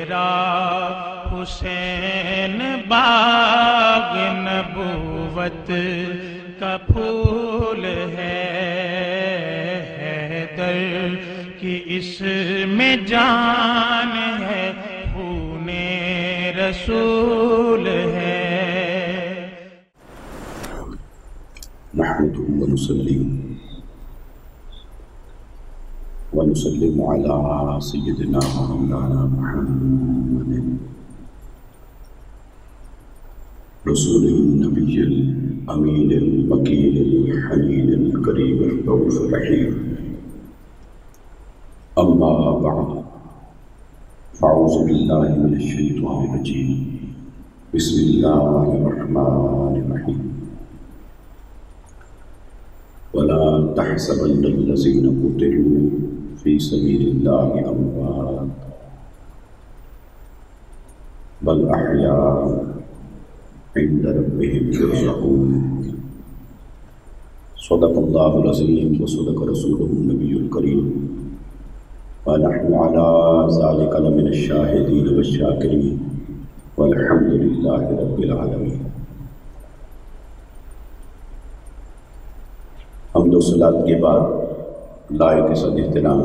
تیرا حسین باغ نبوت کا پھول ہے، حیدر کی اس میں جان ہے، خون رسول ہے۔ نحمده ونسلم على سيدنا مولانا محمد رسول النبي الأمين المكين الحنين الكريم الرؤوف الرحيم، أما بعد، فأعوذ بالله من الشيطان الرجيم، بسم الله الرحمن الرحيم، ولا تحسبن الذين قتلوا في سبيل الله أموات بل أحياء عند ربهم يرزقون، صدق الله العظيم وصدق رسوله النبي الكريم، ونحن على ذلك لمن الشاهدين والشاكرين، والحمد لله رب العالمين۔ حمد و صلات کے بعد لائق صد احترام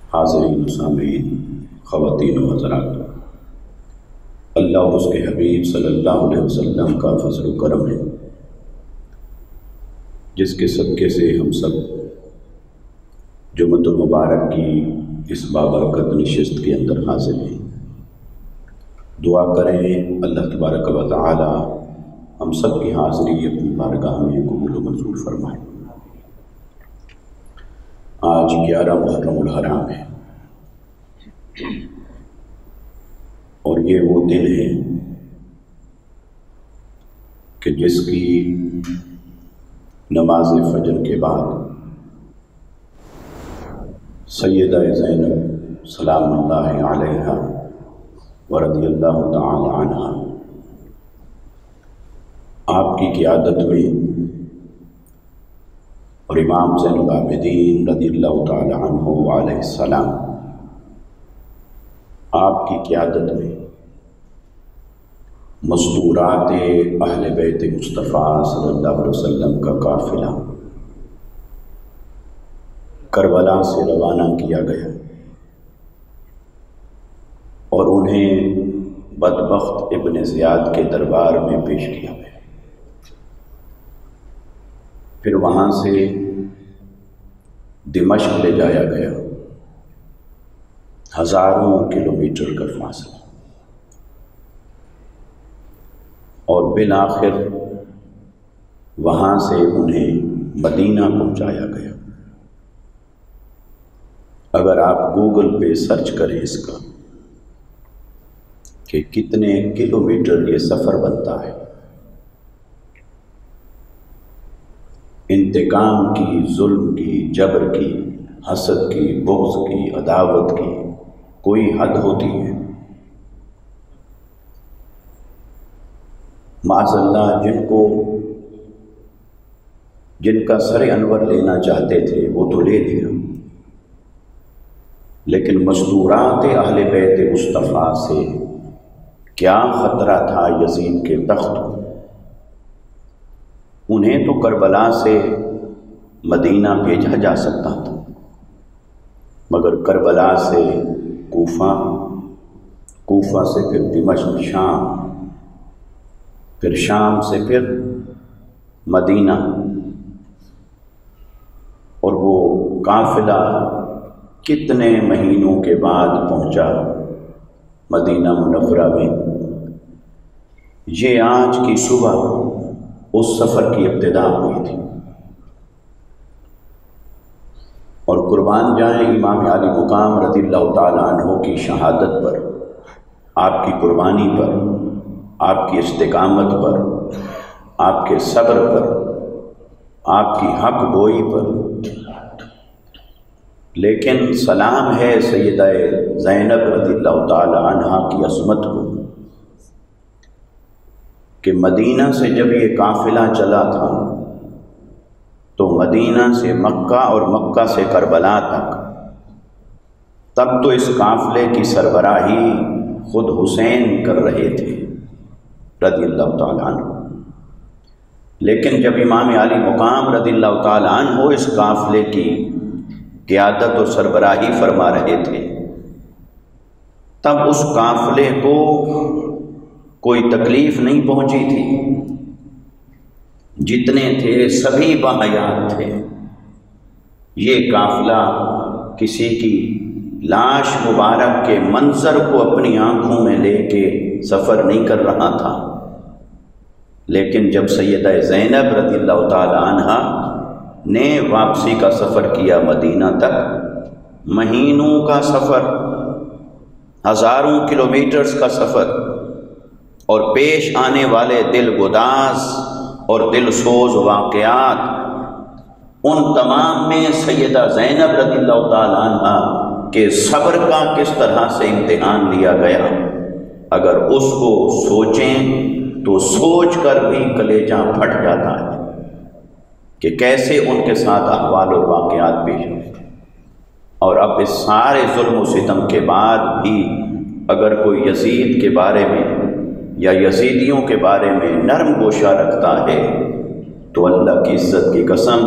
حاضرین و سامعین، خواتین و حضرات، اللہ اور اس کے حبیب صلی اللہ علیہ وسلم کا فضل و کرم ہے، جس کے صدقے سے ہم سب جمعۃ المبارک کی اس بابرکت نشست کے اندر حاضر ہیں۔ دعا کریں اللہ تبارک و تعالی ہم سب کی حاضری اپنی بارگاہ میں قبول و منظور فرمائے۔ آج 11 محرم الحرام ہے، اور یہ وہ دن ہے کہ جس کی نماز فجر کے بعد سیدہ زینب سلام اللہ علیہا ورضی اللہ تعالی عنہا آپ کی قیادت میں، اور امام زین العابدین رضی اللہ تعالی عنہ علیہ السلام آپ کی قیادت میں مستورات اہل بیت مصطفیٰ صلی اللہ علیہ وسلم کا قافلہ کربلا سے روانہ کیا گیا، اور انہیں بدبخت ابن زیاد کے دربار میں پیش کیا گیا۔ پھر وہاں سے دمشق لے جایا گیا، ہزاروں کلومیٹر کا فاصلہ، اور بالآخر وہاں سے انہیں مدینہ پہنچایا گیا۔ اگر آپ گوگل پہ سرچ کریں اس کا کہ کتنے کلومیٹر یہ سفر بنتا ہے، انتقام کی، ظلم کی، جبر کی، حسد کی، بغض کی، عداوت کی کوئی حد ہوتی ہے؟ معاذ اللہ جن کا سر انور لینا چاہتے تھے وہ تو لے لیا، لیکن مستورات اہل بیت مصطفیٰ سے کیا خطرہ تھا یزید کے تخت کو؟ انہیں تو کربلا سے مدینہ بھیجا جا سکتا تھا، مگر کربلا سے کوفہ سے پھر دمشق شام، پھر شام سے پھر مدینہ، اور وہ قافلہ کتنے مہینوں کے بعد پہنچا مدینہ منورہ میں۔ یہ آج کی صبح اس سفر کی ابتدا ہوئی تھی، اور قربان جائیں امام علی مقام رضی اللہ تعالیٰ عنہ کی شہادت پر، آپ کی قربانی پر، آپ کی استقامت پر، آپ کے صبر پر، آپ کی حق گوئی پر۔ لیکن سلام ہے سیدہ زینب رضی اللہ تعالیٰ عنہ کی عظمت کو کہ مدینہ سے جب یہ قافلہ چلا تھا تو مدینہ سے مکہ اور مکہ سے کربلا تک تب تو اس قافلے کی سربراہی خود حسین کر رہے تھے رضی اللہ تعالیٰ عنہ، لیکن جب امام علی مقام رضی اللہ تعالیٰ عنہ اس قافلے کی قیادت اور سربراہی فرما رہے تھے، تب اس قافلے کو کوئی تکلیف نہیں پہنچی تھی، جتنے تھے سبھی باحیات تھے۔ یہ قافلہ کسی کی لاش مبارک کے منظر کو اپنی آنکھوں میں لے کے سفر نہیں کر رہا تھا، لیکن جب سیدہ زینب رضی اللہ تعالی عنہ نے واپسی کا سفر کیا مدینہ تک، مہینوں کا سفر، ہزاروں کلومیٹرز کا سفر، اور پیش آنے والے دل گداز اور دل سوز واقعات، ان تمام میں سیدہ زینب رضی اللہ تعالی عنہ کہ صبر کا کس طرح سے امتحان لیا گیا، اگر اس کو سوچیں تو سوچ کر بھی کلیجہ پھٹ جاتا ہے کہ کیسے ان کے ساتھ احوال اور واقعات پیش ہوئے۔ اور اب اس سارے ظلم و ستم کے بعد بھی اگر کوئی یزید کے بارے میں یا یزیدیوں کے بارے میں نرم گوشہ رکھتا ہے تو اللہ کی عزت کی قسم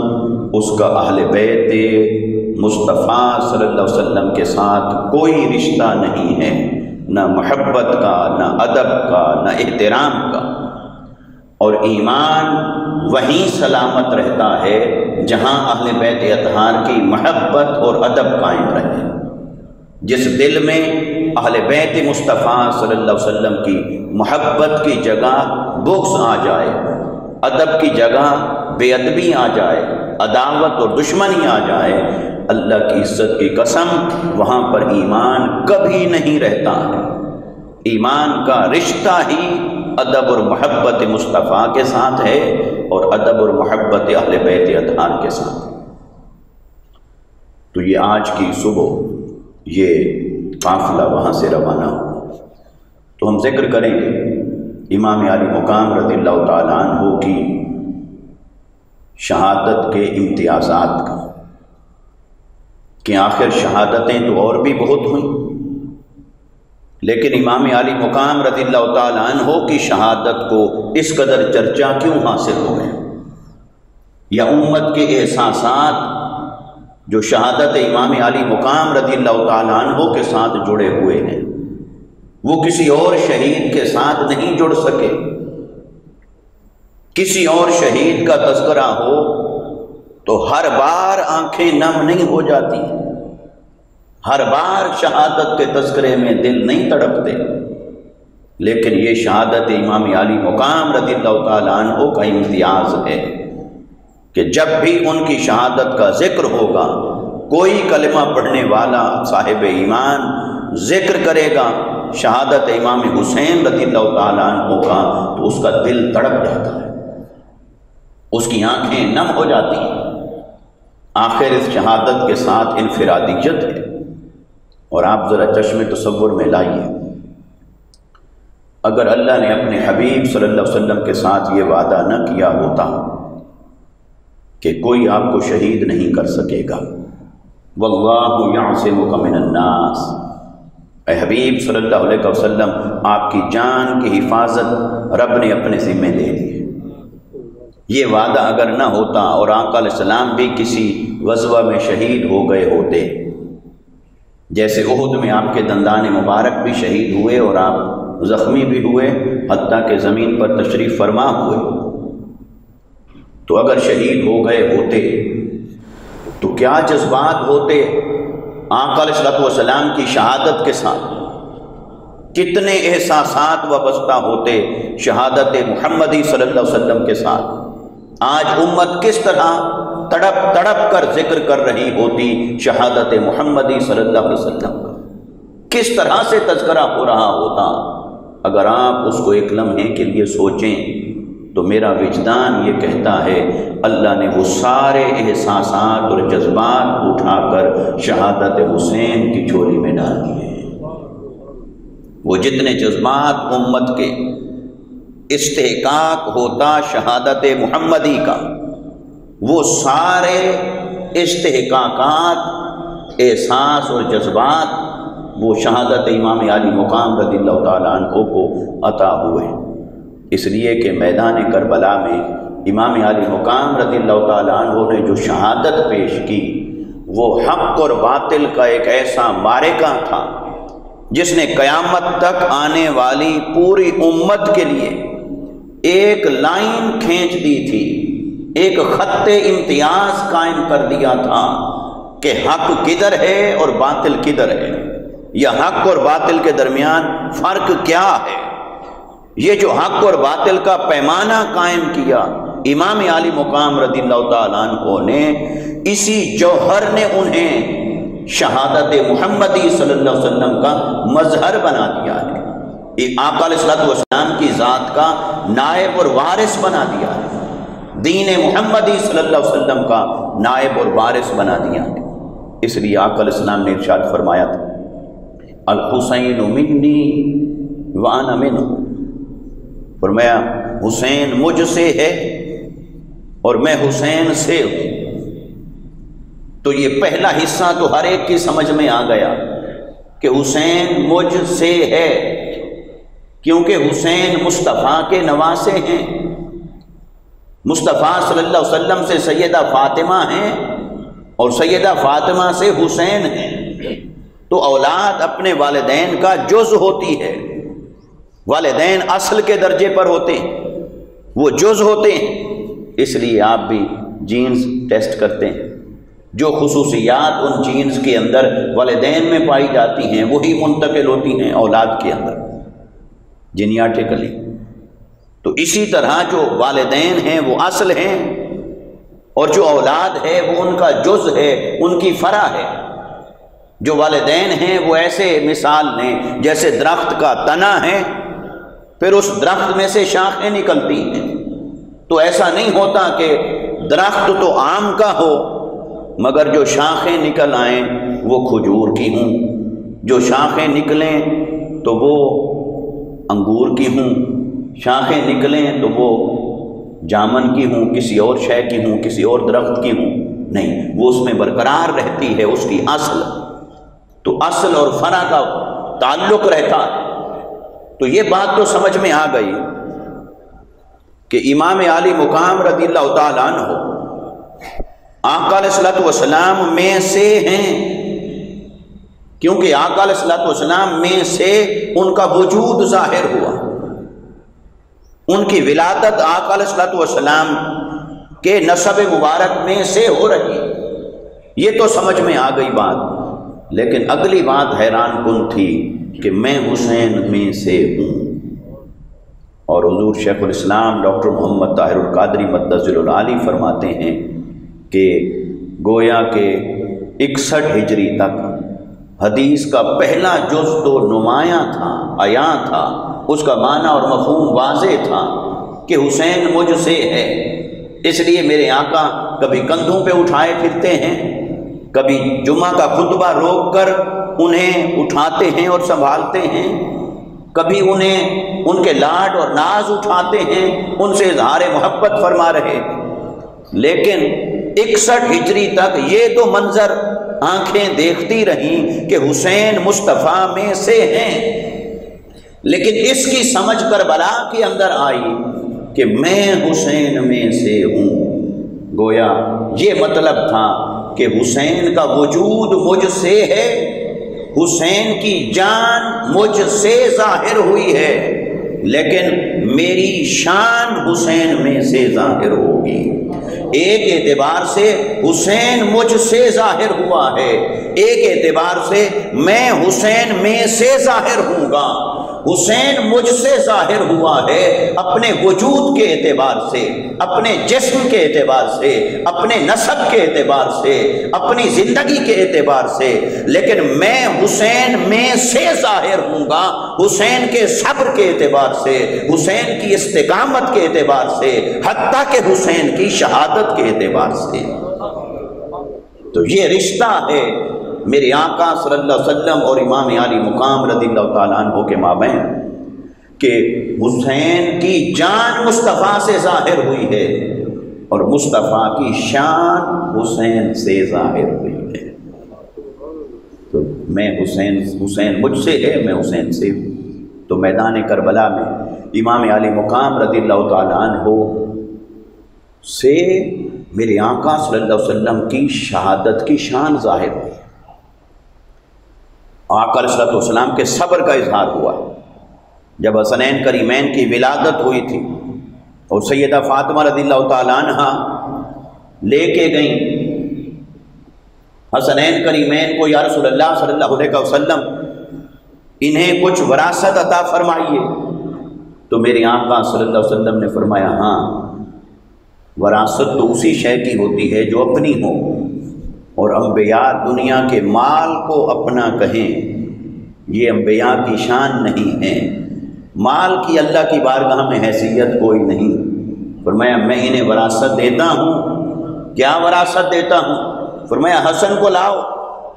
اس کا اہل بیت مصطفیٰ صلی اللہ علیہ وسلم کے ساتھ کوئی رشتہ نہیں ہے، نہ محبت کا، نہ ادب کا، نہ احترام کا۔ اور ایمان وہیں سلامت رہتا ہے جہاں اہل بیت اطہار کی محبت اور ادب قائم رہے۔ جس دل میں اہل بیت مصطفیٰ صلی اللہ علیہ وسلم کی محبت کی جگہ بغض آ جائے، ادب کی جگہ بے ادبی آ جائے، عداوت اور دشمنی آ جائے، اللہ کی عزت کی قسم وہاں پر ایمان کبھی نہیں رہتا ہے۔ ایمان کا رشتہ ہی ادب اور محبت مصطفیٰ کے ساتھ ہے اور ادب اور محبت اہل بیت اطہار کے ساتھ۔ تو یہ آج کی صبح یہ قافلہ وہاں سے روانہ ہو، تو ہم ذکر کریں گے امام علی مقام رضی اللہ تعالیٰ عنہ کی شہادت کے امتیازات کا، کہ آخر شہادتیں تو اور بھی بہت ہوئیں، لیکن امام علی مقام رضی اللہ تعالیٰ عنہ کی شہادت کو اس قدر چرچا کیوں حاصل ہو گیا، یا امت کے احساسات جو شہادت امام علی مقام رضی اللہ تعالیٰ عنہ کے ساتھ جڑے ہوئے ہیں وہ کسی اور شہید کے ساتھ نہیں جڑ سکے۔ کسی اور شہید کا تذکرہ ہو تو ہر بار آنکھیں نم نہیں ہو جاتی، ہر بار شہادت کے تذکرے میں دل نہیں تڑپتے، لیکن یہ شہادت امام علی مقام رضی اللہ تعالیٰ عنہ کا امتیاز ہے کہ جب بھی ان کی شہادت کا ذکر ہوگا، کوئی کلمہ پڑھنے والا صاحب ایمان ذکر کرے گا شہادت امام حسین رضی اللہ تعالیٰ عنہ کا، تو اس کا دل تڑپ جاتا ہے، اس کی آنکھیں نم ہو جاتی ہیں۔ آخر اس شہادت کے ساتھ انفرادیت ہے، اور آپ ذرا چشم تصور میں لائیے، اگر اللہ نے اپنے حبیب صلی اللہ علیہ وسلم کے ساتھ یہ وعدہ نہ کیا ہوتا کہ کوئی آپ کو شہید نہیں کر سکے گا، واللہ یعصمک من الناس، اے حبیب صلی اللہ علیہ وسلم آپ کی جان کی حفاظت رب نے اپنے ذمے لے لی ہے، یہ وعدہ اگر نہ ہوتا اور آقا علیہ السلام بھی کسی غزوہ میں شہید ہو گئے ہوتے، جیسے احد میں آپ کے دندان مبارک بھی شہید ہوئے اور آپ زخمی بھی ہوئے، حتیٰ کہ زمین پر تشریف فرما ہوئے، تو اگر شہید ہو گئے ہوتے تو کیا جذبات ہوتے آقا علیہ السلام کی شہادت کے ساتھ، کتنے احساسات وابستہ ہوتے شہادت محمدی صلی اللہ علیہ وسلم کے ساتھ۔ آج امت کس طرح تڑپ تڑپ کر ذکر کر رہی ہوتی شہادت محمدی صلی اللہ علیہ وسلم کا، کس طرح سے تذکرہ ہو رہا ہوتا۔ اگر آپ اس کو ایک لمحے کے لیے سوچیں تو میرا وجدان یہ کہتا ہے اللہ نے وہ سارے احساسات اور جذبات اٹھا کر شہادت حسین کی جھولی میں ڈال دیے۔ وہ جتنے جذبات امت کے استحقاق ہوتا شہادت محمدی کا، وہ سارے استحقاقات، احساس اور جذبات وہ شہادت امام علی مقام رضی اللہ تعالیٰ عنہ کو عطا ہوئے، اس لیے کہ میدان کربلا میں امام علی مقام رضی اللہ تعالیٰ عنہ نے جو شہادت پیش کی وہ حق اور باطل کا ایک ایسا معرکہ تھا جس نے قیامت تک آنے والی پوری امت کے لیے ایک لائن کھینچ دی تھی، ایک خط امتیاز قائم کر دیا تھا کہ حق کدھر ہے اور باطل کدھر ہے، یا حق اور باطل کے درمیان فرق کیا ہے۔ یہ جو حق اور باطل کا پیمانہ قائم کیا امام علی مقام رضی اللہ تعالیٰ عنہ نے، اسی جوہر نے انہیں شہادت محمدی صلی اللہ علیہ وسلم کا مظہر بنا دیا ہے، آقا علیہ الصلوۃ والسلام کی ذات کا نائب اور وارث بنا دیا ہے، دین محمدی صلی اللہ علیہ وسلم کا نائب اور وارث بنا دیا ہے۔ اس لیے آقا علیہ السلام نے ارشاد فرمایا تھا الحسین منی وانا منہ، فرمایا حسین مجھ سے ہے اور میں حسین سے ہوں۔ تو یہ پہلا حصہ تو ہر ایک کی سمجھ میں آ گیا کہ حسین مجھ سے ہے، کیونکہ حسین مصطفیٰ کے نواسے ہیں، مصطفیٰ صلی اللہ علیہ وسلم سے سیدہ فاطمہ ہیں اور سیدہ فاطمہ سے حسین ہیں، تو اولاد اپنے والدین کا جز ہوتی ہے، والدین اصل کے درجے پر ہوتے ہیں، وہ جز ہوتے ہیں۔ اس لیے آپ بھی جینز ٹیسٹ کرتے ہیں، جو خصوصیات ان جینز کے اندر والدین میں پائی جاتی ہیں وہی منتقل ہوتی ہیں اولاد کے اندر جینیاٹیکلی۔ تو اسی طرح جو والدین ہیں وہ اصل ہیں اور جو اولاد ہے وہ ان کا جز ہے، ان کی فرع ہے۔ جو والدین ہیں وہ ایسے مثال لیں جیسے درخت کا تنا ہے، پھر اس درخت میں سے شاخیں نکلتی ہیں، تو ایسا نہیں ہوتا کہ درخت تو آم کا ہو مگر جو شاخیں نکل آئیں وہ کھجور کی ہوں، جو شاخیں نکلیں تو وہ انگور کی ہوں، شاخیں نکلیں تو وہ جامن کی ہوں، کسی اور شے کی ہوں، کسی اور درخت کی ہوں، نہیں، وہ اس میں برقرار رہتی ہے اس کی اصل۔ تو اصل اور فرع کا تعلق رہتا ہے۔ تو یہ بات تو سمجھ میں آ گئی کہ امام علی مقام رضی اللہ تعالیٰ عنہ آقا علیہ الصلوۃ والسلام میں سے ہیں، کیونکہ آقا علیہ الصلوۃ والسلام میں سے ان کا وجود ظاہر ہوا، ان کی ولادت آقا علیہ الصلوۃ والسلام کے نسب مبارک میں سے ہو رہی، یہ تو سمجھ میں آ گئی بات۔ لیکن اگلی بات حیران کن تھی کہ میں حسین میں سے ہوں، اور حضور شیخ الاسلام ڈاکٹر محمد طاہر القادری مدظل العالی فرماتے ہیں کہ گویا کہ 61 ہجری تک حدیث کا پہلا جز تو نمایاں تھا، عیاں تھا، اس کا معنی اور مفہوم واضح تھا کہ حسین مجھ سے ہے۔ اس لیے میرے آقا کبھی کندھوں پہ اٹھائے پھرتے ہیں، کبھی جمعہ کا خطبہ روک کر انہیں اٹھاتے ہیں اور سنبھالتے ہیں، کبھی انہیں ان کے لاڈ اور ناز اٹھاتے ہیں، ان سے اظہار محبت فرما رہے ہیں۔ لیکن 61 ہجری تک یہ تو منظر آنکھیں دیکھتی رہیں کہ حسین مصطفیٰ میں سے ہیں، لیکن اس کی سمجھ کربلا کے اندر آئی کہ میں حسین میں سے ہوں۔ گویا یہ مطلب تھا کہ حسین کا وجود مجھ سے ہے، حسین کی جان مجھ سے ظاہر ہوئی ہے، لیکن میری شان حسین میں سے ظاہر ہوگی۔ ایک اعتبار سے حسین مجھ سے ظاہر ہوا ہے، ایک اعتبار سے میں حسین میں سے ظاہر ہوں گا۔ حسین مجھ سے ظاہر ہوا ہے اپنے وجود کے اعتبار سے، اپنے جسم کے اعتبار سے، اپنے نسب کے اعتبار سے، اپنی زندگی کے اعتبار سے، لیکن میں حسین میں سے ظاہر ہوں گا حسین کے صبر کے اعتبار سے، حسین کی استقامت کے اعتبار سے، حتیٰ کہ حسین کی شہادت کے اعتبار سے۔ تو یہ رشتہ ہے میرے آقا صلی اللہ علیہ وسلم اور امام علی مقام رضی اللہ تعالیٰ عنہ کے مابین، کہ حسین کی جان مصطفیٰ سے ظاہر ہوئی ہے اور مصطفیٰ کی شان حسین سے ظاہر ہوئی ہے۔ تو میں حسین مجھ سے ہے، میں حسین سے ہوں۔ تو میدان کربلا میں امام علی مقام رضی اللہ تعالیٰ عنہ سے میرے آقا صلی اللہ علیہ وسلم کی شہادت کی شان ظاہر ہوئی۔ آقا علیہ السلام کے صبر کا اظہار ہوا۔ جب حسنین کریمین کی ولادت ہوئی تھی اور سیدہ فاطمہ رضی اللہ تعالیٰ عنہ لے کے گئیں حسنین کریمین کو، یا رسول اللہ صلی اللہ علیہ وسلم انہیں کچھ وراثت عطا فرمائیے، تو میرے آقا صلی اللہ علیہ وسلم نے فرمایا ہاں، وراثت تو اسی شے کی ہوتی ہے جو اپنی ہو، اور انبیاء دنیا کے مال کو اپنا کہیں یہ انبیاء کی شان نہیں ہے۔ مال کی اللہ کی بارگاہ میں حیثیت کوئی نہیں۔ فرمایا میں انہیں وراثت دیتا ہوں۔ کیا وراثت دیتا ہوں؟ فرمایا حسن کو لاؤ۔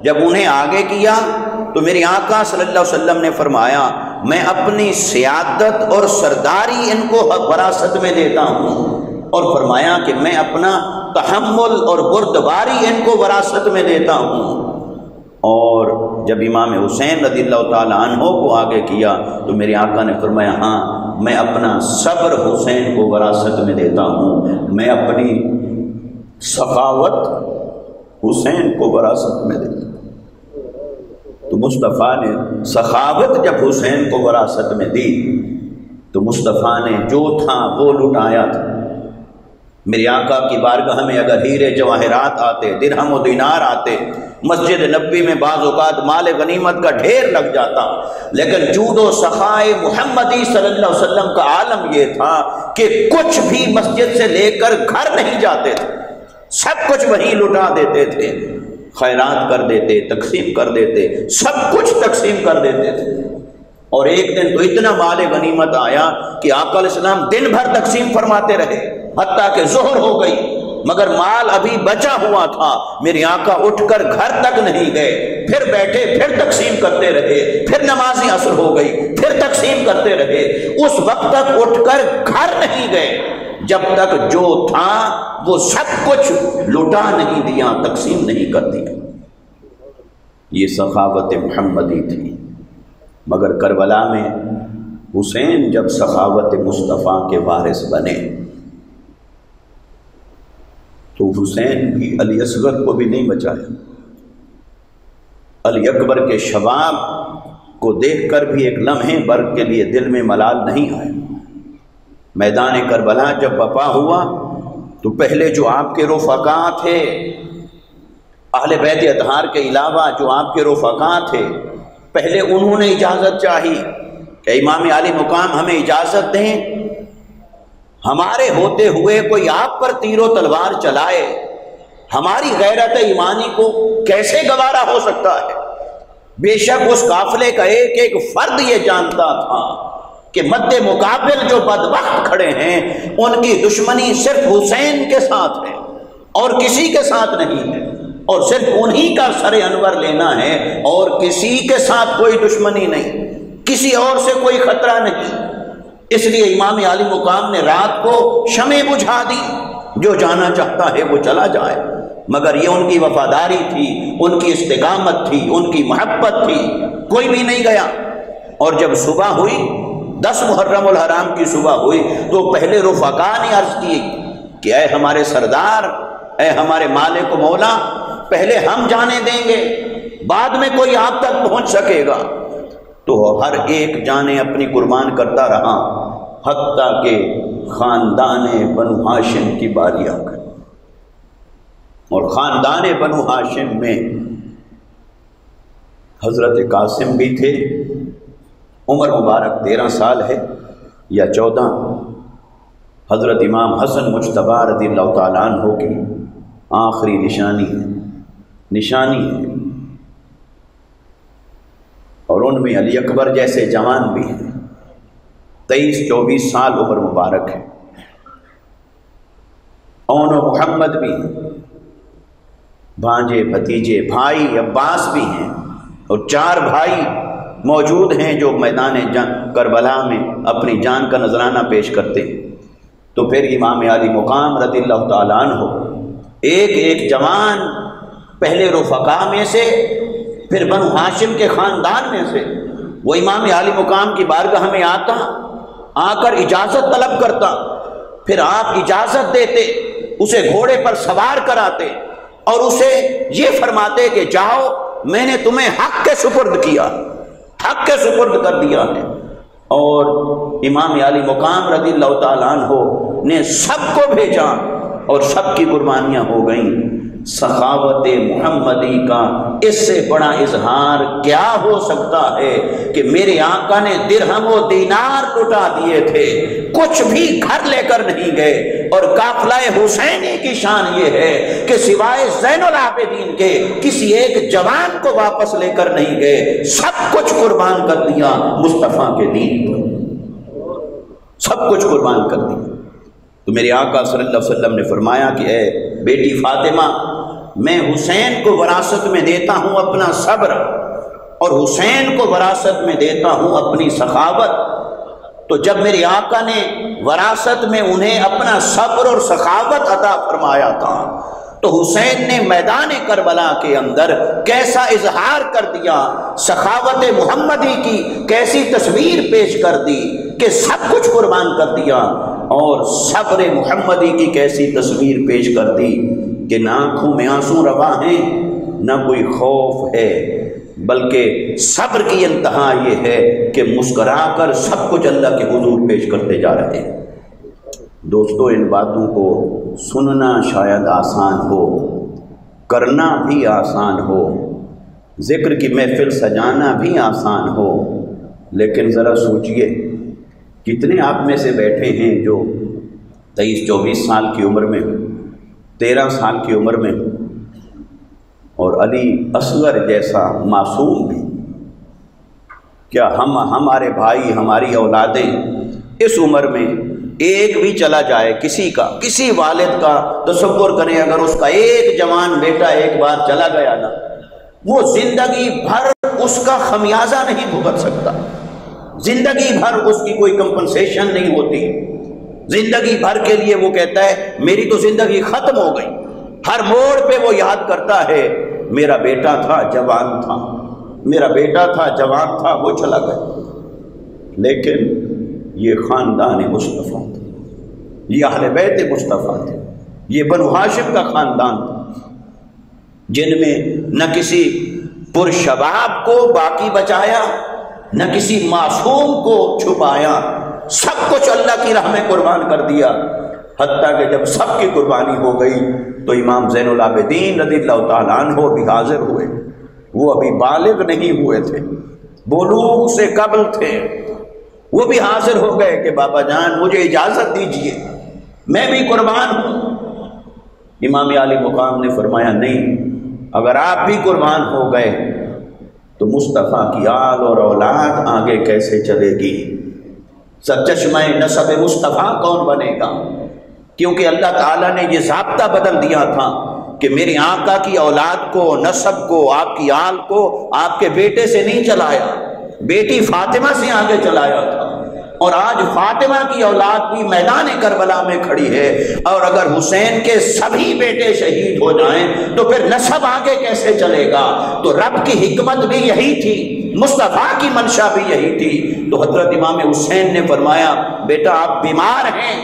جب انہیں آگے کیا تو میرے آقا صلی اللہ علیہ وسلم نے فرمایا میں اپنی سیادت اور سرداری ان کو وراثت میں دیتا ہوں، اور فرمایا کہ میں اپنا تحمل اور بردباری ان کو وراثت میں دیتا ہوں۔ اور جب امام حسین رضی اللہ تعالیٰ عنہ کو آگے کیا تو میرے آقا نے فرمایا ہاں میں اپنا صبر حسین کو وراثت میں دیتا ہوں، میں اپنی سخاوت حسین کو وراثت میں دیتا ہوں۔ تو مصطفیٰ نے سخاوت جب حسین کو وراثت میں دی تو مصطفیٰ نے جو تھا وہ لٹایا تھا۔ میرے آقا کی بارگاہ میں اگر ہیرے جواہرات آتے، درہم و دینار آتے، مسجد نبوی میں بعض اوقات مال غنیمت کا ڈھیر لگ جاتا، لیکن جود و سخائے محمدی صلی اللہ علیہ وسلم کا عالم یہ تھا کہ کچھ بھی مسجد سے لے کر گھر نہیں جاتے تھے، سب کچھ وہیں لٹا دیتے تھے، خیرات کر دیتے، تقسیم کر دیتے، سب کچھ تقسیم کر دیتے تھے۔ اور ایک دن تو اتنا مال غنیمت آیا کہ آقا علیہ السلام دن بھر تقسیم فرماتے رہے، حتیٰ کہ ظہر ہو گئی، مگر مال ابھی بچا ہوا تھا۔ میرے آقا اٹھ کر گھر تک نہیں گئے، پھر بیٹھے، پھر تقسیم کرتے رہے، پھر نماز عصر ہو گئی، پھر تقسیم کرتے رہے، اس وقت تک اٹھ کر گھر نہیں گئے جب تک جو تھا وہ سب کچھ لٹا نہیں دیا، تقسیم نہیں کر دیا۔ یہ سخاوت محمدی تھی۔ مگر کربلا میں حسین جب سخاوت مصطفیٰ کے وارث بنے تو حسین بھی علی اصغر کو بھی نہیں بچایا۔ علی اکبر کے شباب کو دیکھ کر بھی ایک لمحے بھر کے لیے دل میں ملال نہیں آیا۔ میدان کربلا جب بپا ہوا تو پہلے جو آپ کے رفقا تھے، اہل بیت اطہار کے علاوہ جو آپ کے رفقا تھے، پہلے انہوں نے اجازت چاہی کہ امام علی مقام ہمیں اجازت دیں، ہمارے ہوتے ہوئے کوئی آپ پر تیر و تلوار چلائے، ہماری غیرت ایمانی کو کیسے گوارا ہو سکتا ہے؟ بے شک اس قافلے کا ایک ایک فرد یہ جانتا تھا کہ مد مقابل جو بدبخت کھڑے ہیں ان کی دشمنی صرف حسین کے ساتھ ہے اور کسی کے ساتھ نہیں ہے، اور صرف انہی کا سر انور لینا ہے، اور کسی کے ساتھ کوئی دشمنی نہیں، کسی اور سے کوئی خطرہ نہیں۔ اس لیے امام علی مقام نے رات کو شمع بجھا دی، جو جانا چاہتا ہے وہ چلا جائے، مگر یہ ان کی وفاداری تھی، ان کی استقامت تھی، ان کی محبت تھی، کوئی بھی نہیں گیا۔ اور جب صبح ہوئی، 10 محرم الحرام کی صبح ہوئی، تو پہلے رفقا نے عرض کی کہ اے ہمارے سردار، اے ہمارے مالک و مولا، پہلے ہم جانے دیں گے، بعد میں کوئی آپ تک پہنچ سکے گا۔ تو ہر ایک جانیں اپنی قربان کرتا رہا، حتیٰ کہ خاندان بنو ہاشم کی باری آ گئی۔ اور خاندان بنو ہاشم میں حضرت قاسم بھی تھے، عمر مبارک 13 سال ہے یا 14۔ حضرت امام حسن مجتبی رضی اللہ تعالیٰ عنہ کی آخری نشانی ہے، اور ان میں علی اکبر جیسے جوان بھی ہیں، 23-24 سال عمر مبارک ہے۔ اون و محمد بھی ہیں، بھانجے بھتیجے بھائی عباس بھی ہیں، اور 4 بھائی موجود ہیں جو میدان کربلا میں اپنی جان کا نذرانہ پیش کرتے ہیں۔ تو پھر امام علی مقام رضی اللہ تعالیٰ عنہ ایک ایک جوان پہلے رفقا میں سے پھر بنو ہاشم کے خاندان میں سے وہ امام عالی مقام کی بارگاہ میں آتا، آ کر اجازت طلب کرتا، پھر آپ اجازت دیتے، اسے گھوڑے پر سوار کراتے اور اسے یہ فرماتے کہ جاؤ، میں نے تمہیں حق کے سپرد کیا، حق کے سپرد کر دیا ہے۔ اور امام عالی مقام رضی اللہ تعالیٰ عنہ نے سب کو بھیجا اور سب کی قربانیاں ہو گئیں۔ سخاوت محمدی کا اس سے بڑا اظہار کیا ہو سکتا ہے کہ میرے آقا نے درہم و دینار لٹا دیے تھے، کچھ بھی گھر لے کر نہیں گئے، اور قافلہ حسینی کی شان یہ ہے کہ سوائے زین العابدین کے کسی ایک جوان کو واپس لے کر نہیں گئے، سب کچھ قربان کر دیا مصطفیٰ کے دین پر، سب کچھ قربان کر دیا۔ تو میرے آقا صلی اللہ علیہ وسلم نے فرمایا کہ اے بیٹی فاطمہ، میں حسین کو وراثت میں دیتا ہوں اپنا صبر، اور حسین کو وراثت میں دیتا ہوں اپنی سخاوت۔ تو جب میرے آقا نے وراثت میں انہیں اپنا صبر اور سخاوت عطا فرمایا تھا، تو حسین نے میدان کربلا کے اندر کیسا اظہار کر دیا، سخاوت محمدی کی کیسی تصویر پیش کر دی کہ سب کچھ قربان کر دیا، اور صبر محمدی کی کیسی تصویر پیش کر دی کہ نہ آنکھوں میں آنسو روا ہیں، نہ کوئی خوف ہے، بلکہ صبر کی انتہا یہ ہے کہ مسکرا کر سب کچھ اللہ کے حضور پیش کرتے جا رہے ہیں۔ دوستو، ان باتوں کو سننا شاید آسان ہو، کرنا بھی آسان ہو، ذکر کی محفل سجانا بھی آسان ہو، لیکن ذرا سوچئے کتنے آپ میں سے بیٹھے ہیں جو 23-24 سال کی عمر میں، 13 سال کی عمر میں، اور علی اصغر جیسا معصوم بھی، کیا ہمارے بھائی، ہماری اولادیں اس عمر میں ایک بھی چلا جائے، کسی والد کا تصور کریں، اگر اس کا ایک جوان بیٹا ایک بار چلا گیا نا، وہ زندگی بھر اس کا خمیازہ نہیں بھگت سکتا، زندگی بھر اس کی کوئی کمپنسیشن نہیں ہوتی، زندگی بھر کے لیے وہ کہتا ہے میری تو زندگی ختم ہو گئی۔ ہر موڑ پہ وہ یاد کرتا ہے میرا بیٹا تھا، جوان تھا، میرا بیٹا تھا، جوان تھا، وہ چلا گیا۔ لیکن یہ خاندان مصطفیٰ تھے، یہ اہل بیت مصطفیٰ تھے، یہ بنو ہاشم کا خاندان تھا، جن میں نہ کسی پرشباب کو باقی بچایا، نہ کسی معصوم کو چھپایا، سب کچھ اللہ کی راہ میں قربان کر دیا۔ حتیٰ کہ جب سب کی قربانی ہو گئی تو امام زین العابدین رضی اللہ تعالیٰ عنہ بھی حاضر ہوئے، وہ ابھی بالغ نہیں ہوئے تھے، بلوغ سے قبل تھے، وہ بھی حاضر ہو گئے کہ بابا جان مجھے اجازت دیجئے، میں بھی قربان ہوں۔ امام عالی مقام نے فرمایا نہیں، اگر آپ بھی قربان ہو گئے تو مصطفیٰ کی آل اور اولاد آگے کیسے چلے گی؟ سرچشمہ نسب مصطفیٰ کون بنے گا؟ کیونکہ اللہ تعالیٰ نے یہ ضابطہ بدل دیا تھا کہ میرے آقا کی اولاد کو، نسب کو، آپ کی آل کو آپ کے بیٹے سے نہیں چلایا، بیٹی فاطمہ سے آگے چلایا تھا، اور آج فاطمہ کی اولاد بھی میدان کربلا میں کھڑی ہے، اور اگر حسین کے سبھی بیٹے شہید ہو جائیں تو پھر نسب آگے کیسے چلے گا؟ تو رب کی حکمت بھی یہی تھی، مصطفیٰ کی منشا بھی یہی تھی۔ تو حضرت امام حسین نے فرمایا بیٹا آپ بیمار ہیں،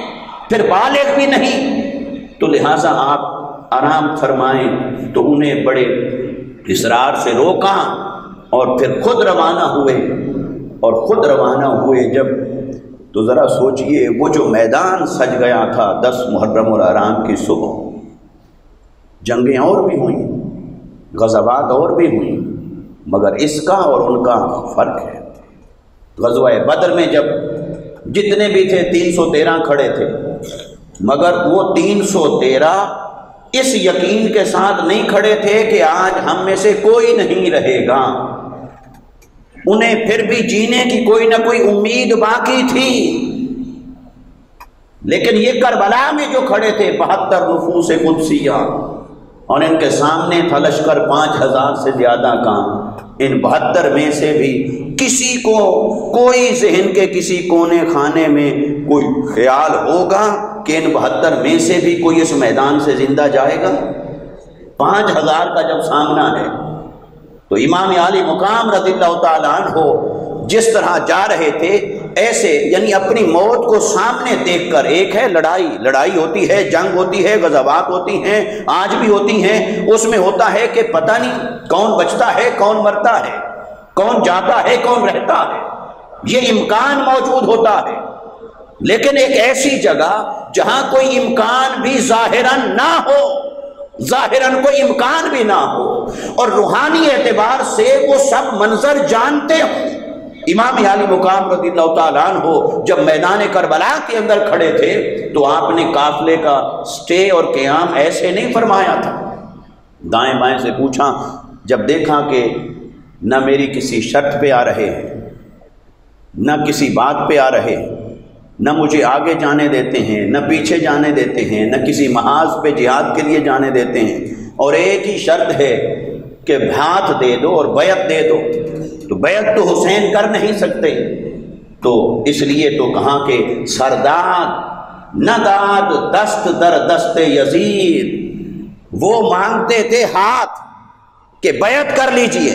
پھر بالغ بھی نہیں، تو لہٰذا آپ آرام فرمائیں۔ تو انہیں بڑے اصرار سے روکا اور پھر خود روانہ ہوئے، اور خود روانہ ہوئے جب، تو ذرا سوچئے وہ جو میدان سج گیا تھا 10 محرم الحرام کی صبح، جنگیں اور بھی ہوئیں، غزوات اور بھی ہوئیں، مگر اس کا اور ان کا فرق ہے۔ غزوہ بدر میں جب جتنے بھی تھے 313 کھڑے تھے، مگر وہ 313 اس یقین کے ساتھ نہیں کھڑے تھے کہ آج ہم میں سے کوئی نہیں رہے گا، انہیں پھر بھی جینے کی کوئی نہ کوئی امید باقی تھی۔ لیکن یہ کربلا میں جو کھڑے تھے 72 نفوس قدسیہ، اور ان کے سامنے تھا لشکر 5000 سے زیادہ کا، ان 72 میں سے بھی کسی کو کوئی ذہن کے کسی کونے خانے میں کوئی خیال ہوگا کہ ان 72 میں سے بھی کوئی اس میدان سے زندہ جائے گا؟ 5000 کا جب سامنا ہے تو امام عالی مقام رضی اللہ تعالیٰ عنہ جس طرح جا رہے تھے ایسے، یعنی اپنی موت کو سامنے دیکھ کر، ایک ہے لڑائی ہوتی ہے، جنگ ہوتی ہے، غزوات ہوتی ہیں، آج بھی ہوتی ہیں، اس میں ہوتا ہے کہ پتہ نہیں کون بچتا ہے کون مرتا ہے، کون جاتا ہے کون رہتا ہے، یہ امکان موجود ہوتا ہے۔ لیکن ایک ایسی جگہ جہاں کوئی امکان بھی ظاہراً نہ ہو، ظاہراً کوئی امکان بھی نہ ہو، اور روحانی اعتبار سے وہ سب منظر جانتے ہوں۔ امام عالی مقام رضی اللہ تعالیٰ عنہ جب میدان کربلا کے اندر کھڑے تھے تو آپ نے قافلے کا سٹے اور قیام ایسے نہیں فرمایا تھا، دائیں بائیں سے پوچھا، جب دیکھا کہ نہ میری کسی شرط پہ آ رہے ہیں، نہ کسی بات پہ آ رہے ہیں، نہ مجھے آگے جانے دیتے ہیں، نہ پیچھے جانے دیتے ہیں، نہ کسی محاذ پہ جہاد کے لیے جانے دیتے ہیں، اور ایک ہی شرط ہے کہ ہاتھ دے دو اور بیعت دے دو، تو بیعت تو حسین کر نہیں سکتے، تو اس لیے تو کہاں کہ سرداد نہ داد دست در دست یزید، وہ مانگتے تھے ہاتھ کہ بیعت کر لیجئے۔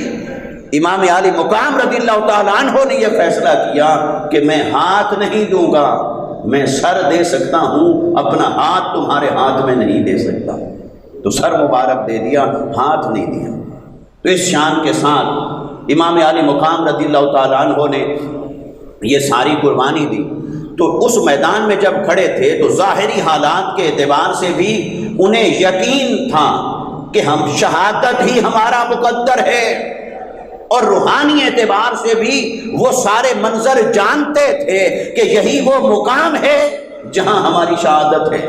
امام عالی مقام رضی اللہ تعالیٰ عنہ نے یہ فیصلہ کیا کہ میں ہاتھ نہیں دوں گا، میں سر دے سکتا ہوں، اپنا ہاتھ تمہارے ہاتھ میں نہیں دے سکتا، تو سر مبارک دے دیا، ہاتھ نہیں دیا۔ تو اس شان کے ساتھ امام عالی مقام رضی اللہ تعالیٰ عنہ نے یہ ساری قربانی دی۔ تو اس میدان میں جب کھڑے تھے تو ظاہری حالات کے اعتبار سے بھی انہیں یقین تھا کہ ہم شہادت ہی ہمارا مقدر ہے، اور روحانی اعتبار سے بھی وہ سارے منظر جانتے تھے کہ یہی وہ مقام ہے جہاں ہماری شہادت ہے۔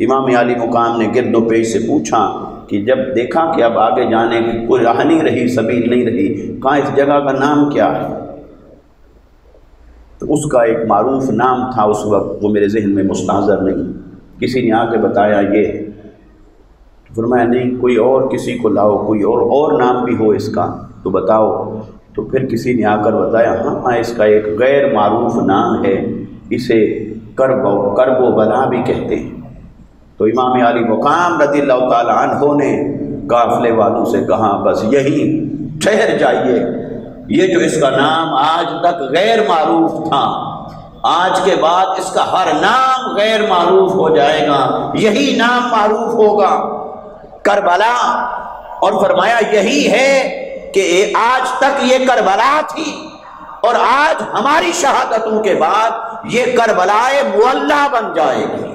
امام عالی مقام نے گرد و پیش سے پوچھا کہ جب دیکھا کہ اب آگے جانے کی کوئی راہ نہیں رہی، سبیل نہیں رہی، کہاں اس جگہ کا نام کیا ہے؟ تو اس کا ایک معروف نام تھا اس وقت، وہ میرے ذہن میں مستحضر نہیں، کسی نے آ کے بتایا یہ ہے، فرمایا نہیں کوئی اور کسی کو لاؤ، کوئی اور نام بھی ہو اس کا تو بتاؤ۔ تو پھر کسی نے آ کر بتایا ہاں اس کا ایک غیر معروف نام ہے، اسے کرب و بلا بھی کہتے ہیں۔ تو امام عالی مقام رضی اللہ تعالیٰ عنہ نے قافلے والوں سے کہا بس یہی ٹھہر جائیے، یہ جو اس کا نام آج تک غیر معروف تھا، آج کے بعد اس کا ہر نام غیر معروف ہو جائے گا، یہی نام معروف ہوگا کربلا۔ اور فرمایا یہی ہے کہ آج تک یہ کربلا تھی، اور آج ہماری شہادتوں کے بعد یہ کربلائے معلی بن جائے گی۔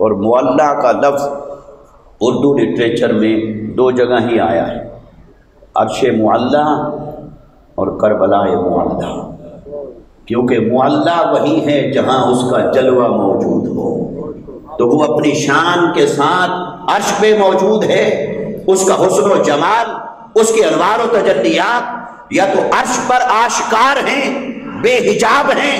اور معلی کا لفظ اردو لٹریچر میں دو جگہ ہی آیا ہے، عرش معلی اور کربلائے معلی، کیونکہ معلی وہی ہے جہاں اس کا جلوہ موجود ہو، تو وہ اپنی شان کے ساتھ عرش پہ موجود ہے، اس کا حسن و جمال، اس کے انوار و تجلیات یا تو عرش پر آشکار ہیں، بے حجاب ہیں،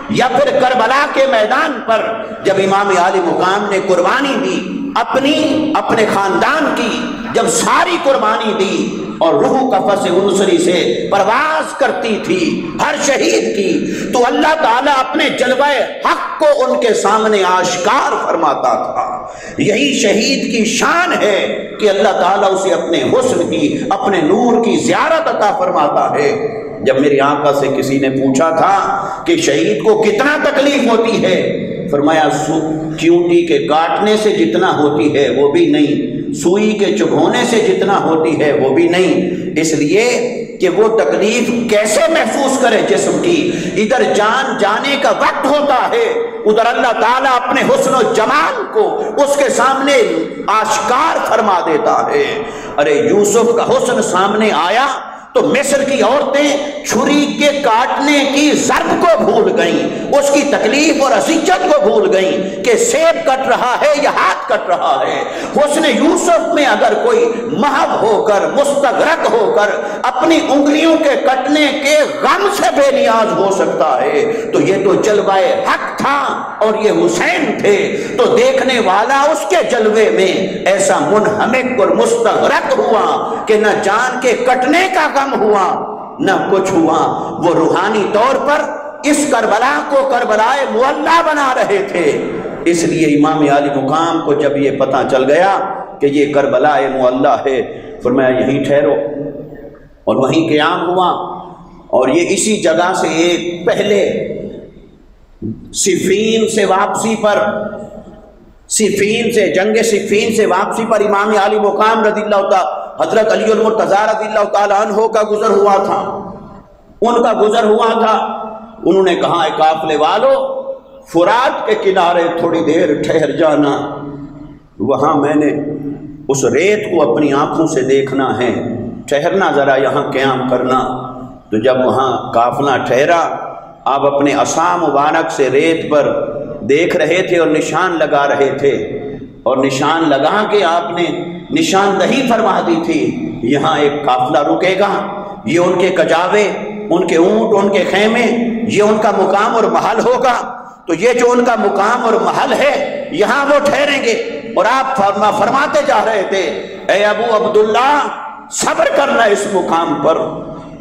یا پھر کربلا کے میدان پر جب امام عالی مقام نے قربانی دی اپنے خاندان کی، جب ساری قربانی دی اور روح قفس انصری سے پرواز کرتی تھی ہر شہید کی، تو اللہ تعالیٰ اپنے جلوہ حق کو ان کے سامنے آشکار فرماتا تھا۔ یہی شہید کی شان ہے کہ اللہ تعالیٰ اسے اپنے حسن کی، اپنے نور کی زیارت عطا فرماتا ہے۔ جب میری آقا سے کسی نے پوچھا تھا کہ شہید کو کتنا تکلیف ہوتی ہے، فرمایا چیونٹی کے کاٹنے سے جتنا ہوتی ہے وہ بھی نہیں، سوئی کے چبھونے سے جتنا ہوتی ہے وہ بھی نہیں، اس لیے کہ وہ تکلیف کیسے محسوس کرے جسم کی، ادھر جان جانے کا وقت ہوتا ہے، ادھر اللہ تعالیٰ اپنے حسن و جمال کو اس کے سامنے آشکار فرما دیتا ہے۔ ارے یوسف کا حسن سامنے آیا تو مصر کی عورتیں چھری کے کاٹنے کی ضرب کو بھول گئیں، اس کی تکلیف اور اذیت کو بھول گئیں کہ سیب کٹ رہا ہے یا ہاتھ کٹ رہا ہے۔ حسن یوسف میں اگر کوئی محو ہو کر، مستغرق ہو کر اپنی انگلیوں کے کٹنے کے غم سے بے نیاز ہو سکتا ہے، تو یہ تو جلوہ حق تھا اور یہ حسین تھے، تو دیکھنے والا اس کے جلوے میں ایسا منہمک اور مستغرق ہوا کہ نہ جان کے کٹنے کا غم ہوا نہ کچھ ہوا۔ وہ روحانی طور پر اس کربلا کو کربلائے معلی بنا رہے تھے، اس لیے امام عالی مقام کو جب یہ پتہ چل گیا کہ یہ کربلائے معلی ہے، فرمایا یہیں ٹھہرو، اور وہیں قیام ہوا۔ اور یہ اسی جگہ سے ایک پہلے صفین سے واپسی پر، صفین سے، جنگ صفین سے واپسی پر امام عالی مقام رضی اللہ تعالی حضرت علی المرتضیٰ رضی اللہ تعالیٰ عنہ کا گزر ہوا تھا، ان کا گزر ہوا تھا۔ انہوں نے کہا اے قافلے والو، فرات کے کنارے تھوڑی دیر ٹھہر جانا، وہاں میں نے اس ریت کو اپنی آنکھوں سے دیکھنا ہے، ٹھہرنا ذرا یہاں قیام کرنا۔ تو جب وہاں قافلہ ٹھہرا، آپ اپنے عصا مبارک سے ریت پر دیکھ رہے تھے اور نشان لگا رہے تھے، اور نشان لگا کے آپ نے نشاندہی فرما دی تھی یہاں ایک قافلہ رکے گا، یہ ان کے کجاوے، ان کے اونٹ، ان کے خیمے، یہ ان کا مقام اور محل ہوگا۔ تو یہ جو ان کا مقام اور محل ہے یہاں وہ ٹھہریں گے۔ اور آپ فرماتے جا رہے تھے اے ابو عبداللہ صبر کرنا اس مقام پر۔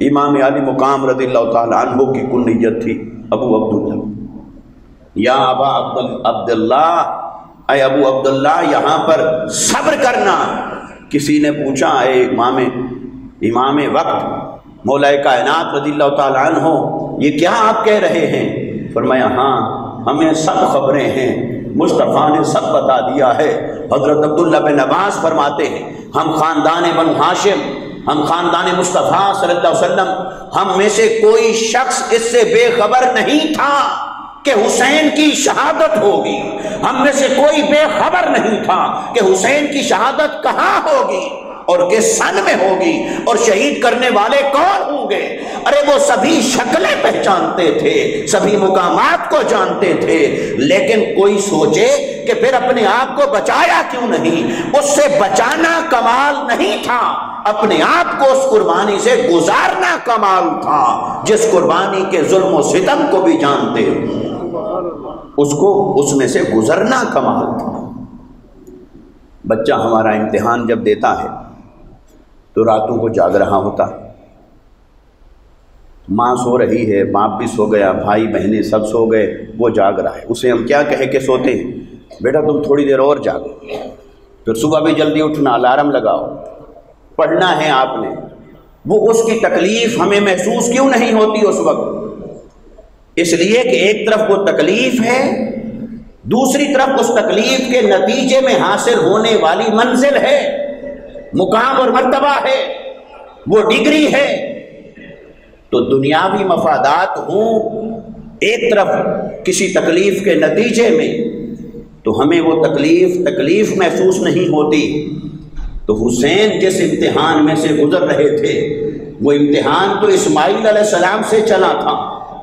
امام عالی مقام رضی اللہ تعالی عنہ کی کنیت تھی ابو عبداللہ، یا ابا عبداللہ، اے ابو عبداللہ یہاں پر صبر کرنا۔ کسی نے پوچھا اے امام وقت مولا کائنات رضی اللہ تعالی عنہ، یہ کیا آپ کہہ رہے ہیں؟ فرمایا ہاں ہمیں سب خبریں ہیں، مصطفیٰ نے سب بتا دیا ہے۔ حضرت عبداللہ بن عباس فرماتے ہیں ہم خاندان بنو ہاشم، ہم خاندان مصطفیٰ صلی اللہ علیہ وسلم، ہم میں سے کوئی شخص اس سے بے خبر نہیں تھا کہ حسین کی شہادت ہوگی، ہم میں سے کوئی بے خبر نہیں تھا کہ حسین کی شہادت کہاں ہوگی اور کس سن میں ہوگی اور شہید کرنے والے کون ہوں گے۔ ارے وہ سبھی شکلیں پہچانتے تھے، سبھی مقامات کو جانتے تھے، لیکن کوئی سوچے کہ پھر اپنے آپ کو بچایا کیوں نہیں؟ اس سے بچانا کمال نہیں تھا، اپنے آپ کو اس قربانی سے گزارنا کمال تھا۔ جس قربانی کے ظلم و ستم کو بھی جانتے اس کو اس میں سے گزرنا کمال تھا۔ بچہ ہمارا امتحان جب دیتا ہے تو راتوں کو جاگ رہا ہوتا ہے، ماں سو رہی ہے، باپ بھی سو گیا، بھائی بہنیں سب سو گئے، وہ جاگ رہا ہے۔ اسے ہم کیا کہہ کے سوتے ہیں؟ بیٹا تم تھوڑی دیر اور جاگو، پھر صبح بھی جلدی اٹھنا، الارم لگاؤ، پڑھنا ہے آپ نے۔ وہ اس کی تکلیف ہمیں محسوس کیوں نہیں ہوتی اس وقت؟ اس لیے کہ ایک طرف وہ تکلیف ہے، دوسری طرف اس تکلیف کے نتیجے میں حاصل ہونے والی منزل ہے، مقام اور مرتبہ ہے، وہ ڈگری ہے۔ تو دنیاوی مفادات ہوں ایک طرف کسی تکلیف کے نتیجے میں، تو ہمیں وہ تکلیف محسوس نہیں ہوتی۔ تو حسین جس امتحان میں سے گزر رہے تھے، وہ امتحان تو اسماعیل علیہ السلام سے چلا تھا،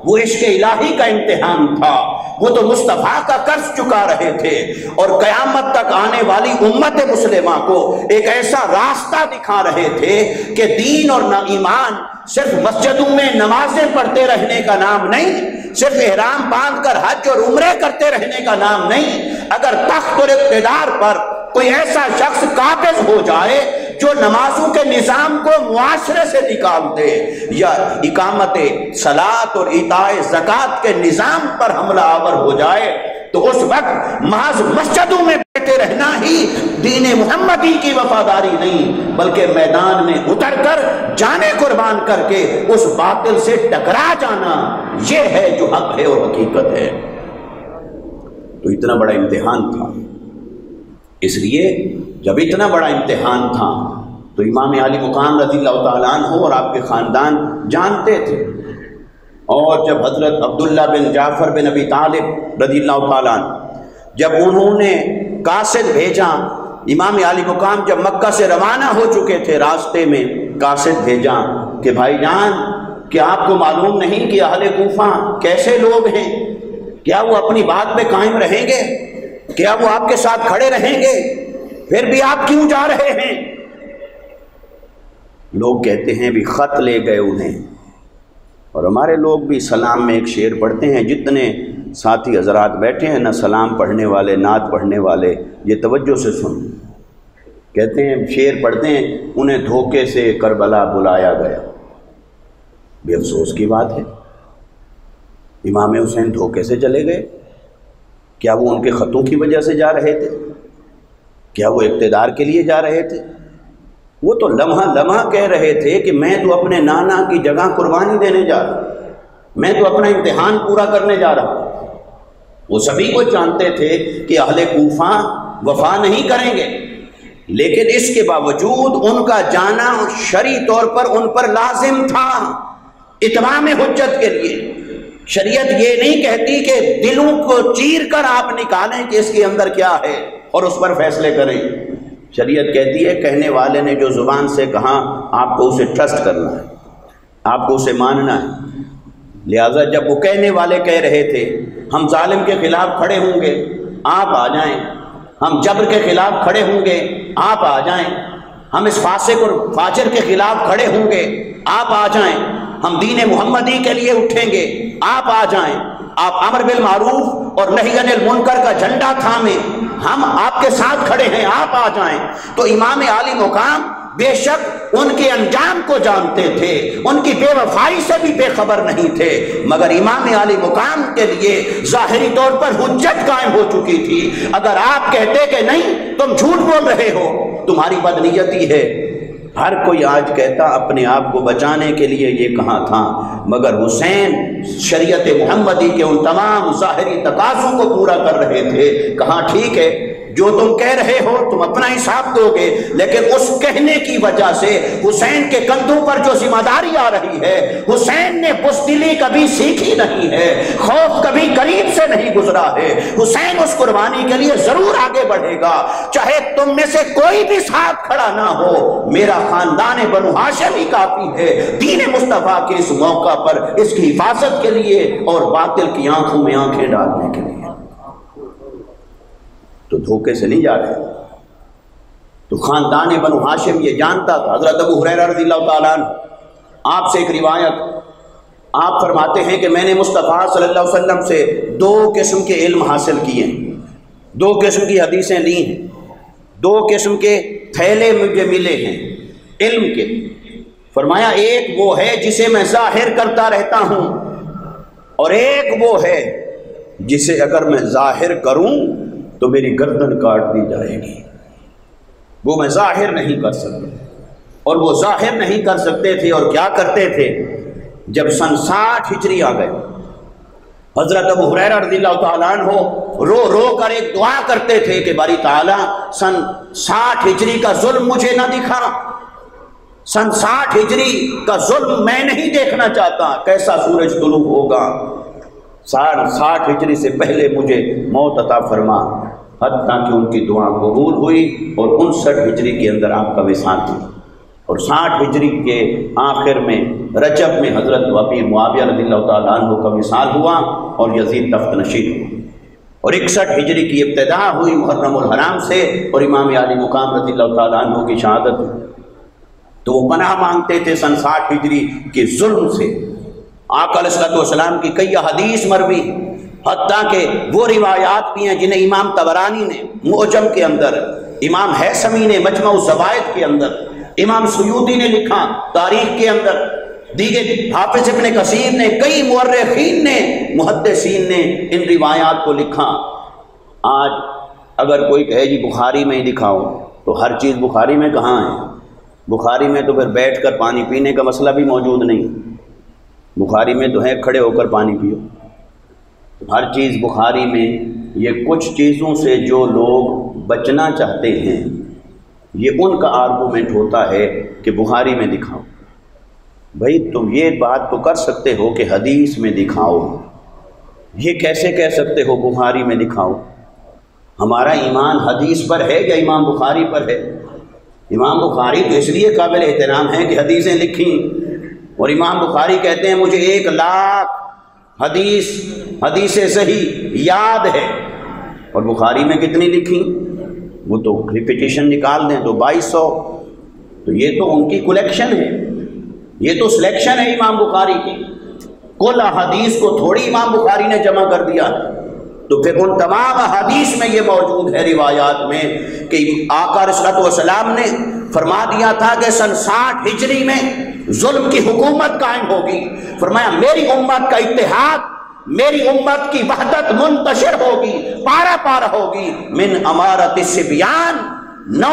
وہ عشق الہی کا امتحان تھا، وہ تو مصطفیٰ کا قرض چکا رہے تھے، اور قیامت تک آنے والی امت مسلمہ کو ایک ایسا راستہ دکھا رہے تھے کہ دین اور ایمان صرف مسجدوں میں نمازیں پڑھتے رہنے کا نام نہیں، صرف احرام باندھ کر حج اور عمرے کرتے رہنے کا نام نہیں۔ اگر تخت اور اقتدار پر کوئی ایسا شخص قابض ہو جائے جو نمازوں کے نظام کو معاشرے سے نکال دے، یا اقامت صلاۃ اور ایتاء زکوٰۃ کے نظام پر حملہ آور ہو جائے، تو اس وقت محض مسجدوں میں بیٹھے رہنا ہی دین محمدی کی وفاداری نہیں، بلکہ میدان میں اتر کر جانے قربان کر کے اس باطل سے ٹکرا جانا، یہ ہے جو حق ہے اور حقیقت ہے۔ تو اتنا بڑا امتحان تھا، اس لیے جب اتنا بڑا امتحان تھا تو امام عالی مقام رضی اللہ تعالیٰ عنہ اور آپ کے خاندان جانتے تھے۔ اور جب حضرت عبداللہ بن جعفر بن ابی طالب رضی اللہ تعالیٰ عنہ، جب انہوں نے قاصد بھیجا، امام عالی مقام جب مکہ سے روانہ ہو چکے تھے، راستے میں قاصد بھیجا کہ بھائی جان، کیا آپ کو معلوم نہیں کہ اہل کوفہ کیسے لوگ ہیں؟ کیا وہ اپنی بات پہ قائم رہیں گے؟ کیا وہ آپ کے ساتھ کھڑے رہیں گے؟ پھر بھی آپ کیوں جا رہے ہیں؟ لوگ کہتے ہیں بھی خط لے گئے انہیں، اور ہمارے لوگ بھی سلام میں ایک شعر پڑھتے ہیں، جتنے ساتھی حضرات بیٹھے ہیں نا سلام پڑھنے والے، نعت پڑھنے والے، یہ توجہ سے سن، کہتے ہیں شعر پڑھتے ہیں، انہیں دھوکے سے کربلا بلایا گیا۔ بے افسوس کی بات ہے، امام حسین دھوکے سے چلے گئے؟ کیا وہ ان کے خطوں کی وجہ سے جا رہے تھے؟ کیا وہ اقتدار کے لیے جا رہے تھے؟ وہ تو لمحہ لمحہ کہہ رہے تھے کہ میں تو اپنے نانا کی جگہ قربانی دینے جا رہا ہوں، میں تو اپنا امتحان پورا کرنے جا رہا ہوں۔ وہ سبھی کو جانتے تھے کہ اہل کوفہ وفا نہیں کریں گے، لیکن اس کے باوجود ان کا جانا شرعی طور پر ان پر لازم تھا اتمام حجت کے لیے۔ شریعت یہ نہیں کہتی کہ دلوں کو چیر کر آپ نکالیں کہ اس کے اندر کیا ہے اور اس پر فیصلے کریں۔ شریعت کہتی ہے کہنے والے نے جو زبان سے کہا آپ کو اسے ٹرسٹ کرنا ہے، آپ کو اسے ماننا ہے۔ لہٰذا جب وہ کہنے والے کہہ رہے تھے ہم ظالم کے خلاف کھڑے ہوں گے آپ آ جائیں، ہم جبر کے خلاف کھڑے ہوں گے آپ آ جائیں، ہم اس فاسق اور فاجر کے خلاف کھڑے ہوں گے آپ آ جائیں، ہم دین محمدی کے لیے اٹھیں گے آپ آ جائیں، آپ امر بالمعروف اور نہی عن المنکر کا جھنڈا تھامیں، ہم آپ کے ساتھ کھڑے ہیں آپ آ جائیں۔ تو امام عالی مقام بے شک ان کے انجام کو جانتے تھے، ان کی بے وفائی سے بھی بے خبر نہیں تھے، مگر امام عالی مقام کے لیے ظاہری طور پر حجت قائم ہو چکی تھی۔ اگر آپ کہتے کہ نہیں تم جھوٹ بول رہے ہو، تمہاری بدنیتی ہے۔ ہر کوئی آج کہتا اپنے آپ کو بچانے کے لیے یہ کہاں تھا، مگر حسین شریعت محمدی کے ان تمام ظاہری تقاضوں کو پورا کر رہے تھے۔ کہاں ٹھیک ہے جو تم کہہ رہے ہو تم اپنا حساب دو گے، لیکن اس کہنے کی وجہ سے حسین کے کندھوں پر جو ذمہ داری آ رہی ہے، حسین نے بزدلی کبھی سیکھی نہیں ہے، خوف کبھی قریب سے نہیں گزرا ہے۔ حسین اس قربانی کے لیے ضرور آگے بڑھے گا، چاہے تم میں سے کوئی بھی ساتھ کھڑا نہ ہو، میرا خاندان بنو ہاشم ہی کافی ہے دین مصطفیٰ کے اس موقع پر اس کی حفاظت کے لیے اور باطل کی آنکھوں میں آنکھیں ڈالنے کے لیے۔ تو دھوکے سے نہیں جا رہے۔ تو خاندان بنو ہاشم یہ جانتا تھا۔ حضرت ابو ہریرہ رضی اللہ تعالیٰ عنہ آپ سے ایک روایت، آپ فرماتے ہیں کہ میں نے مصطفیٰ صلی اللہ علیہ وسلم سے 2 قسم کے علم حاصل کیے ہیں، 2 قسم کی حدیثیں لی ہیں، 2 قسم کے تھیلے مجھے ملے ہیں علم کے۔ فرمایا ایک وہ ہے جسے میں ظاہر کرتا رہتا ہوں، اور ایک وہ ہے جسے اگر میں ظاہر کروں تو میری گردن کاٹ دی جائے گی۔ وہ میں ظاہر نہیں کر سکتا، اور وہ ظاہر نہیں کر سکتے تھے اور کیا کرتے تھے؟ جب سن 60 ہجری آ گئے، حضرت ابو ہریرہ رضی اللہ تعالیٰ عنہ رو رو کر ایک دعا کرتے تھے کہ باری تعالیٰ سن 60 ہجری کا ظلم مجھے نہ دکھا، سن 60 ہجری کا ظلم میں نہیں دیکھنا چاہتا، کیسا سورج طلوع ہوگا، 60 ہجری سے پہلے مجھے موت عطا فرما۔ حتیٰ کہ ان کی دعا قبول ہوئی اور 59 ہجری کے اندر آپ کا وصال ہوا، اور 60 ہجری کے آخر میں رجب میں حضرت ابی معاویہ رضی اللہ تعالیٰ عنہ کا وصال ہوا اور یزید تخت نشین ہوا، اور 61 ہجری کی ابتدا ہوئی محرم الحرام سے، اور امام عالی مقام رضی اللہ تعالیٰ عنہ کی شہادت ہوئی۔ تو وہ پناہ مانگتے تھے سن 60 ہجری کے ظلم سے۔ آقا علیہ الصلوۃ والسلام کی کئی حدیث مروی، حتیٰ کہ وہ روایات بھی ہیں جنہیں امام طبرانی نے معجم کے اندر، امام حیثمی نے مجمع الزوائد کے اندر، امام سیوطی نے لکھا تاریخ کے اندر، دیگر حافظ ابن کثیر نے، کئی مورخین نے، محدثین نے ان روایات کو لکھا۔ آج اگر کوئی کہے جی بخاری میں ہی دکھاؤ، تو ہر چیز بخاری میں کہاں ہے؟ بخاری میں تو پھر بیٹھ کر پانی پینے کا مسئلہ بھی موجود نہیں، بخاری میں تو ہے کھڑے ہو کر پانی پیو، ہر چیز بخاری میں۔ یہ کچھ چیزوں سے جو لوگ بچنا چاہتے ہیں، یہ ان کا آرگومنٹ ہوتا ہے کہ بخاری میں دکھاؤ۔ بھائی تم یہ بات تو کر سکتے ہو کہ حدیث میں دکھاؤ، یہ کیسے کہہ سکتے ہو بخاری میں دکھاؤ؟ ہمارا ایمان حدیث پر ہے یا امام بخاری پر ہے؟ امام بخاری تو اس لیے قابل احترام ہے کہ حدیثیں لکھیں، اور امام بخاری کہتے ہیں مجھے 1 لاکھ حدیث صحیح یاد ہے، اور بخاری میں کتنی لکھیں؟ وہ تو ریپیٹیشن نکال دیں تو 2200، تو یہ تو ان کی کلیکشن ہے، یہ تو سلیکشن ہے امام بخاری کی، کل حدیث کو تھوڑی امام بخاری نے جمع کر دیا۔ تو پھر ان تمام حدیث میں یہ موجود ہے روایات میں کہ آقا علیہ الصلوۃ والسلام نے فرما دیا تھا کہ سن 60 ہجری میں ظلم کی حکومت قائم ہوگی۔ فرمایا میری امت کا اتحاد، میری امت کی وحدت منتشر ہوگی، پارا پارا ہوگی، من امارت الصبیان 9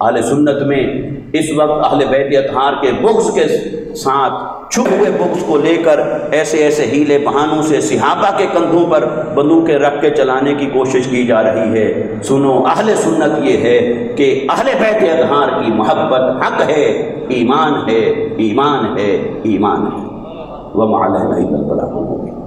اہل سنت میں اس وقت اہل بیت اطہار کے بغض کے ساتھ چھپے ہوئے بغض کو لے کر ایسے ایسے ہیلے بہانوں سے صحابہ کے کندھوں پر بندوقیں رکھ کے چلانے کی کوشش کی جا رہی ہے۔ سنو، اہل سنت یہ ہے کہ اہل بیت اطہار کی محبت حق ہے، ایمان ہے، ایمان ہے، ایمان ہے۔ وَمَا عَلَيْنَا إِلَّا الْبَلَاغُ الْمُبِينُ۔